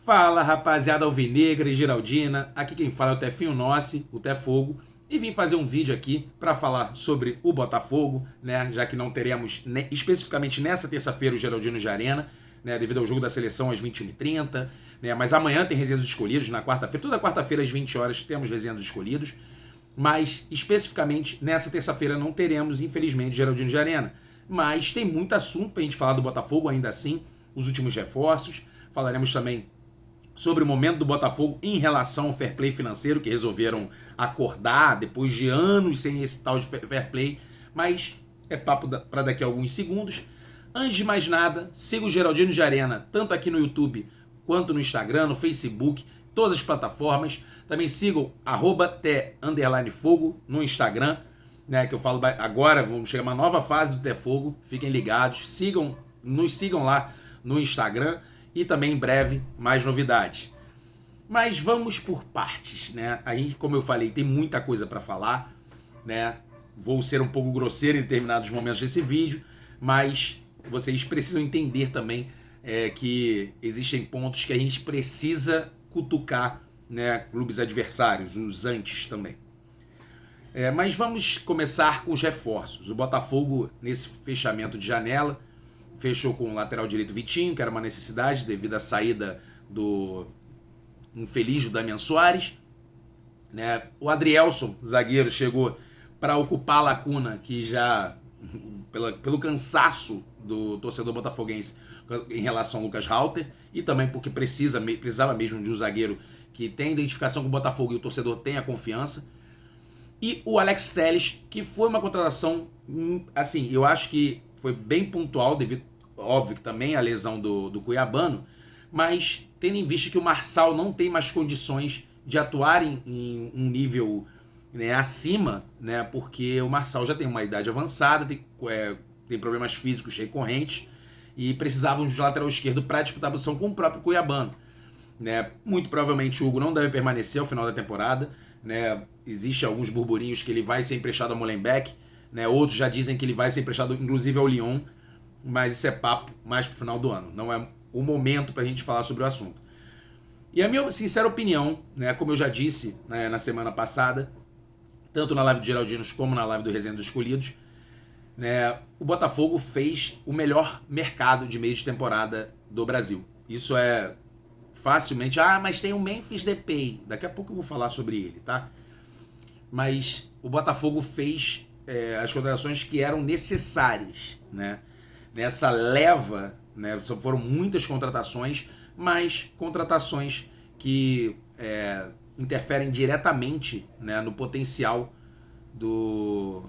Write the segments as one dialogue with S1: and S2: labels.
S1: Fala, rapaziada alvinegra e giraldina, aqui quem fala é o Tefinho Nossi, o Tefogo, e vim fazer um vídeo aqui para falar sobre o Botafogo, né, já que não teremos especificamente nessa terça-feira o Geraldino de Arena, né, devido ao jogo da seleção às 21h30, né, mas amanhã tem resenha dos escolhidos, na quarta-feira, toda quarta-feira às 20 horas temos resenha dos escolhidos, mas especificamente nessa terça-feira não teremos, infelizmente, Geraldino de Arena, mas tem muito assunto pra gente falar do Botafogo ainda assim, os últimos reforços, falaremos também sobre o momento do Botafogo em relação ao fair play financeiro, que resolveram acordar depois de anos sem esse tal de fair play, mas é papo para daqui a alguns segundos. Antes de mais nada, siga o Geraldino de Arena, tanto aqui no YouTube, quanto no Instagram, no Facebook, todas as plataformas. Também sigam @te_fogo no Instagram, né, que eu falo agora, vamos chegar a uma nova fase do Tefogo, fiquem ligados, nos sigam lá no Instagram, e também em breve mais novidades. Mas vamos por partes, né? Aí, como eu falei, tem muita coisa para falar, né? Vou ser um pouco grosseiro em determinados momentos desse vídeo, mas vocês precisam entender também que existem pontos que a gente precisa cutucar, né? Clubes adversários, os antes também. Mas vamos começar com os reforços. O Botafogo, nesse fechamento de janela, fechou com o lateral direito Vitinho, que era uma necessidade devido à saída do infeliz Damian Soares, né? O Adrielson, zagueiro, chegou para ocupar a lacuna que já, pelo cansaço do torcedor botafoguense em relação ao Lucas Halter, e também porque precisava mesmo de um zagueiro que tem identificação com o Botafogo e o torcedor tenha confiança. E o Alex Telles, que foi uma contratação, assim, eu acho que foi bem pontual, devido, óbvio que também a lesão do Cuiabano, mas tendo em vista que o Marçal não tem mais condições de atuar em um nível, né, acima, né, porque o Marçal já tem uma idade avançada, tem problemas físicos recorrentes e precisavam de lateral esquerdo para disputar a posição com o próprio Cuiabano. Né? Muito provavelmente o Hugo não deve permanecer ao final da temporada, né? Existem alguns burburinhos que ele vai ser emprestado ao Molenbeek, né? Outros já dizem que ele vai ser emprestado inclusive ao Lyon, mas isso é papo mais pro final do ano, não é o momento pra gente falar sobre o assunto. E a minha sincera opinião, né, como eu já disse, né, na semana passada, tanto na live do Geraldinos como na live do Resenha dos Escolhidos, né, o Botafogo fez o melhor mercado de meio de temporada do Brasil. Isso é facilmente, mas tem o Memphis Depay, daqui a pouco eu vou falar sobre ele, tá? Mas o Botafogo fez as contratações que eram necessárias, né? Nessa leva, né? Foram muitas contratações, mas contratações que interferem diretamente, né, no potencial do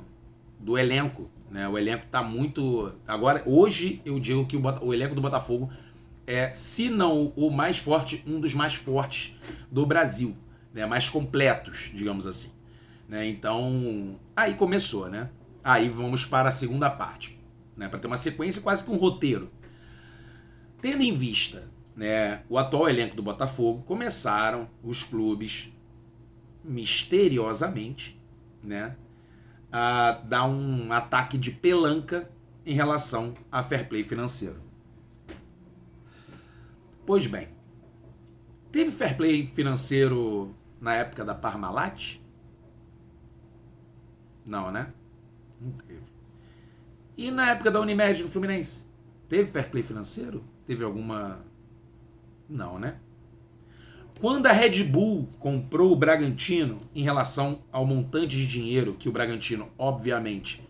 S1: elenco, né? O elenco está muito... Agora, hoje eu digo que o elenco do Botafogo se não o mais forte, um dos mais fortes do Brasil, né? Mais completos, digamos assim. Né? Então, aí começou, né? Aí vamos para a segunda parte, né? Para ter uma sequência quase que um roteiro. Tendo em vista, né, o atual elenco do Botafogo, começaram os clubes misteriosamente, né, a dar um ataque de pelanca em relação a fair play financeiro. Pois bem, teve fair play financeiro na época da Parmalat? Não, né? Não teve. E na época da Unimed no Fluminense? Teve fair play financeiro? Teve alguma... Não, né? Quando a Red Bull comprou o Bragantino em relação ao montante de dinheiro que o Bragantino, obviamente,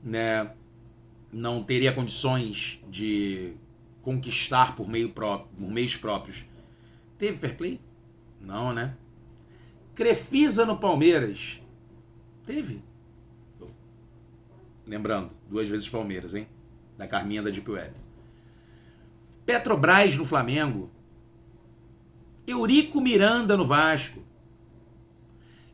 S1: né, não teria condições de conquistar por meios próprios, teve fair play? Não, né? Crefisa no Palmeiras? Teve. Lembrando, 2 vezes Palmeiras, hein? Da Carminha da Deep Web. Petrobras no Flamengo? Eurico Miranda no Vasco?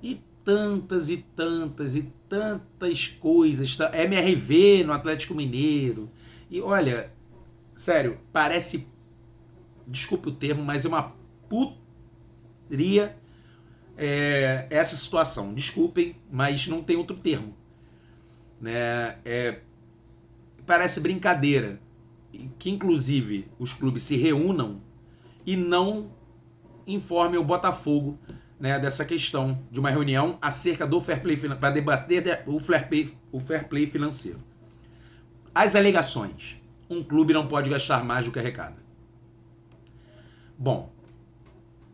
S1: E tantas e tantas e tantas coisas. MRV no Atlético Mineiro. E olha, sério, parece, desculpe o termo, mas é uma putaria essa situação. Desculpem, mas não tem outro termo. Né? Parece brincadeira que, inclusive, os clubes se reúnam
S2: e não informem o Botafogo, né, dessa questão de uma reunião acerca do fair play para debater o fair play financeiro. As alegações. Um clube não pode gastar mais do que arrecada. Bom,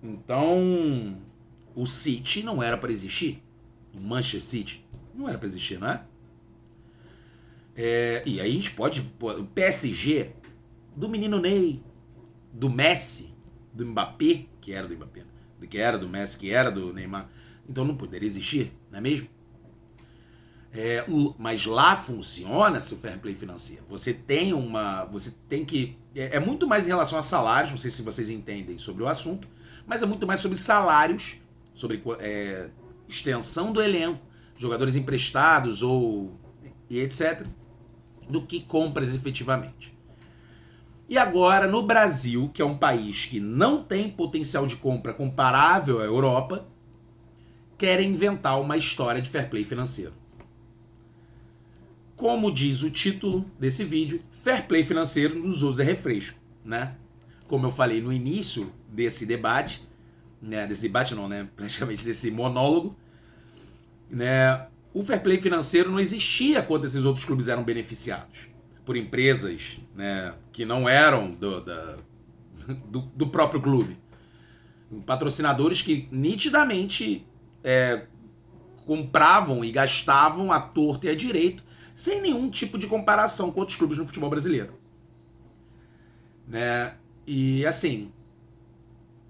S2: então o City não era para existir. O Manchester City não era para existir, não é? E aí a gente pode... O PSG, do menino Ney, do Messi, do Mbappé, que era do Mbappé, que era do Messi, que era do Neymar, então não poderia existir, não é mesmo? Mas lá funciona seu fair play financeiro. Você tem que... É muito mais em relação a salários, não sei se vocês entendem sobre o assunto, mas é muito mais sobre salários, sobre extensão do elenco, jogadores emprestados e etc., do que compras efetivamente. E agora, no Brasil, que é um país que não tem potencial de compra comparável à Europa, querem inventar uma história de fair play financeiro. Como diz o título desse vídeo, fair play financeiro nos usa refresco, né? Como eu falei no início desse debate, né? Praticamente desse monólogo, né? O fair play financeiro não existia quando esses outros clubes eram beneficiados por empresas, né, que não eram do próprio clube. Patrocinadores que nitidamente compravam e gastavam à torta e à direito, sem nenhum tipo de comparação com outros clubes no futebol brasileiro. Né? E assim,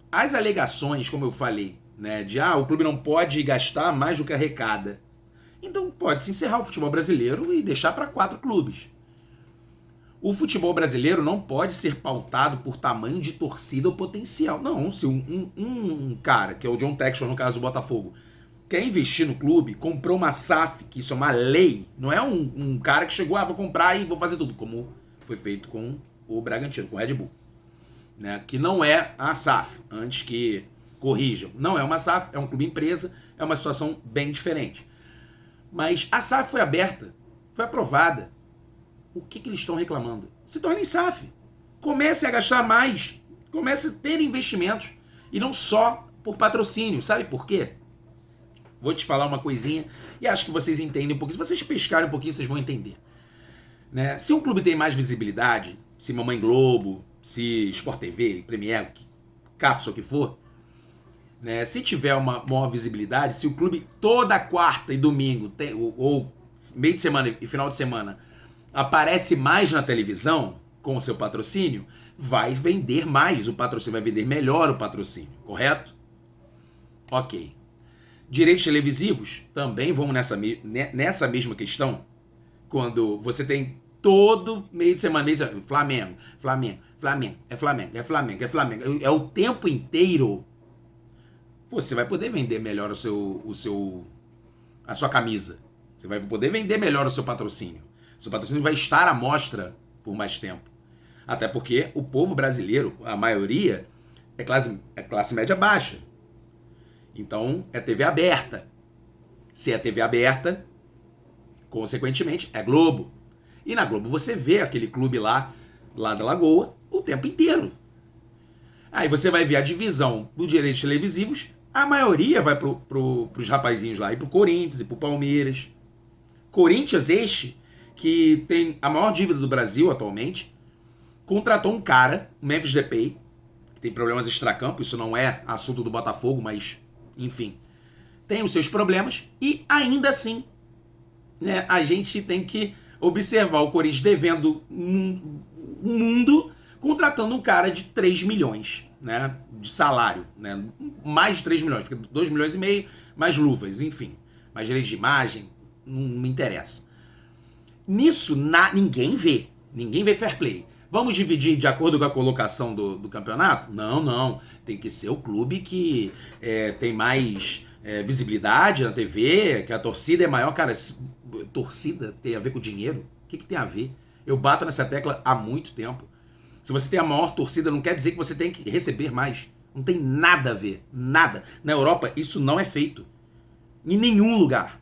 S2: as alegações, como eu falei, né, de o clube não pode gastar mais do que arrecada. Então pode-se encerrar o futebol brasileiro e deixar para 4 clubes. O futebol brasileiro não pode ser pautado por tamanho de torcida ou potencial. Não, se um cara, que é o John Textor, no caso do Botafogo, quer investir no clube, comprou uma SAF, que isso é uma lei, não é um cara que chegou, vou comprar e vou fazer tudo, como foi feito com o Bragantino, com o Red Bull. Né? Que não é a SAF, antes que corrijam. Não é uma SAF, é um clube empresa, é uma situação bem diferente. Mas a SAF foi aberta, foi aprovada. O que eles estão reclamando? Se tornem SAF. Comecem a gastar mais. Comecem a ter investimentos. E não só por patrocínio. Sabe por quê? Vou te falar uma coisinha e acho que vocês entendem um pouquinho. Se vocês pescarem um pouquinho, vocês vão entender. Né? Se um clube tem mais visibilidade, se Mamãe Globo, se Sport TV, Premier, Capsule, o que for, né? Se tiver uma maior visibilidade, se o clube toda quarta e domingo, ou meio de semana e final de semana, aparece mais na televisão com o seu patrocínio, vai vender mais o patrocínio, vai vender melhor o patrocínio, correto? Ok. Direitos televisivos também vão nessa mesma questão. Quando você tem todo meio de semana, Flamengo, é o tempo inteiro, você vai poder vender melhor a sua camisa. Você vai poder vender melhor o seu patrocínio. Seu patrocínio vai estar à mostra por mais tempo. Até porque o povo brasileiro, a maioria, é classe média baixa. Então, é TV aberta. Se é TV aberta, consequentemente, é Globo. E na Globo você vê aquele clube lá da Lagoa, o tempo inteiro. Aí você vai ver a divisão dos direitos televisivos, a maioria vai pros rapazinhos lá, e pro Corinthians, e pro Palmeiras. Corinthians, que tem a maior dívida do Brasil atualmente, contratou um cara, o Memphis Depay, que tem problemas extracampo, isso não é assunto do Botafogo, mas, enfim, tem os seus problemas, e ainda assim, né, a gente tem que observar o Corinthians devendo um mundo, contratando um cara de 3 milhões, né, de salário, né, mais de 3 milhões, porque 2 milhões e meio, mais luvas, enfim, mais direito de imagem, não me interessa. Nisso, ninguém vê fair play. Vamos dividir de acordo com a colocação do campeonato? Não, tem que ser o clube que tem mais visibilidade na TV, que a torcida é maior. Cara, torcida tem a ver com dinheiro? O que tem a ver? Eu bato nessa tecla há muito tempo. Se você tem a maior torcida, não quer dizer que você tem que receber mais. Não tem nada a ver, nada. Na Europa, isso não é feito. Em nenhum lugar.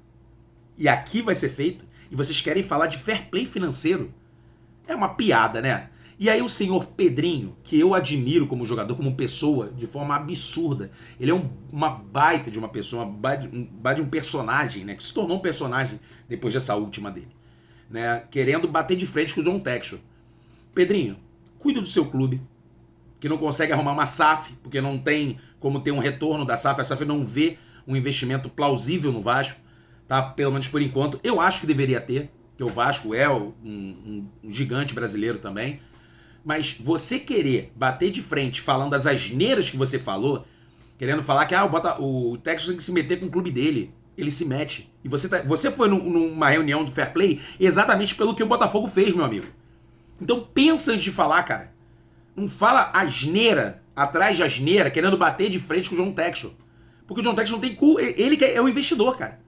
S2: E aqui vai ser feito. E vocês querem falar de fair play financeiro? É uma piada, né? E aí o senhor Pedrinho, que eu admiro como jogador, como pessoa, de forma absurda. Ele é uma baita de uma pessoa, um baita de um personagem, né? Que se tornou um personagem depois dessa última dele. Né? Querendo bater de frente com o John Textor. Pedrinho, cuida do seu clube, que não consegue arrumar uma SAF, porque não tem como ter um retorno da SAF. A SAF não vê um investimento plausível no Vasco, tá? Pelo menos por enquanto. Eu acho que deveria ter, porque o Vasco é um gigante brasileiro também. Mas você querer bater de frente falando as asneiras que você falou, querendo falar que o Texas tem que se meter com o clube dele, ele se mete. E você foi numa reunião do Fair Play exatamente pelo que o Botafogo fez, meu amigo. Então pensa antes de falar, cara. Não fala asneira atrás de asneira, querendo bater de frente com o John Textor. Porque o John Textor não tem cu, ele é o investidor, cara.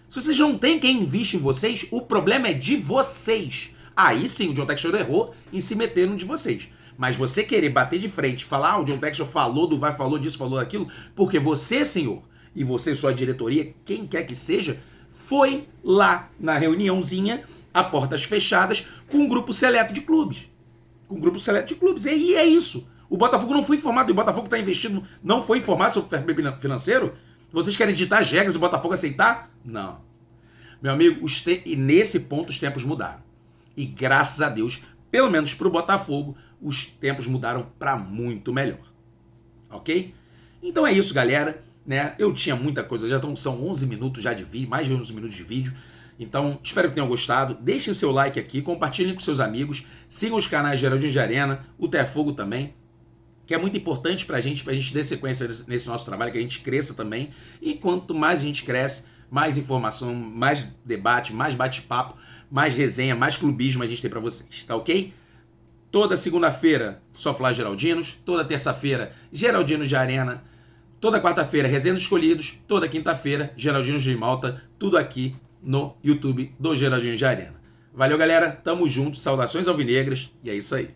S2: Se vocês não têm quem investe em vocês, o problema é de vocês. Aí sim, o John Textor errou em se meter no de vocês. Mas você querer bater de frente, falar, o John Textor falou do VAR, falou disso, falou daquilo, porque você, senhor, e você, sua diretoria, quem quer que seja, foi lá na reuniãozinha, a portas fechadas, com um grupo seleto de clubes. Com um grupo seleto de clubes. E é isso. O Botafogo não foi informado, e o Botafogo está investindo, não foi informado sobre o fair play financeiro? Vocês querem ditar as regras e o Botafogo aceitar? Não. Meu amigo, e nesse ponto os tempos mudaram. E graças a Deus, pelo menos para o Botafogo, os tempos mudaram para muito melhor. Ok? Então é isso, galera. Né? Eu tinha muita coisa, são 11 minutos já de vídeo, mais de 11 minutos de vídeo. Então, espero que tenham gostado. Deixem seu like aqui, compartilhem com seus amigos. Sigam os canais Geraldinho de Arena, o Tefogo também, que é muito importante pra gente dar sequência nesse nosso trabalho, que a gente cresça também. E quanto mais a gente cresce, mais informação, mais debate, mais bate-papo, mais resenha, mais clubismo a gente tem pra vocês, tá ok? Toda segunda-feira, só Fla Geraldinos. Toda terça-feira, Geraldinos de Arena. Toda quarta-feira, Resenha dos Escolhidos. Toda quinta-feira, Geraldinos de Malta. Tudo aqui no YouTube do Geraldinho de Arena. Valeu, galera. Tamo junto. Saudações alvinegras. E é isso aí.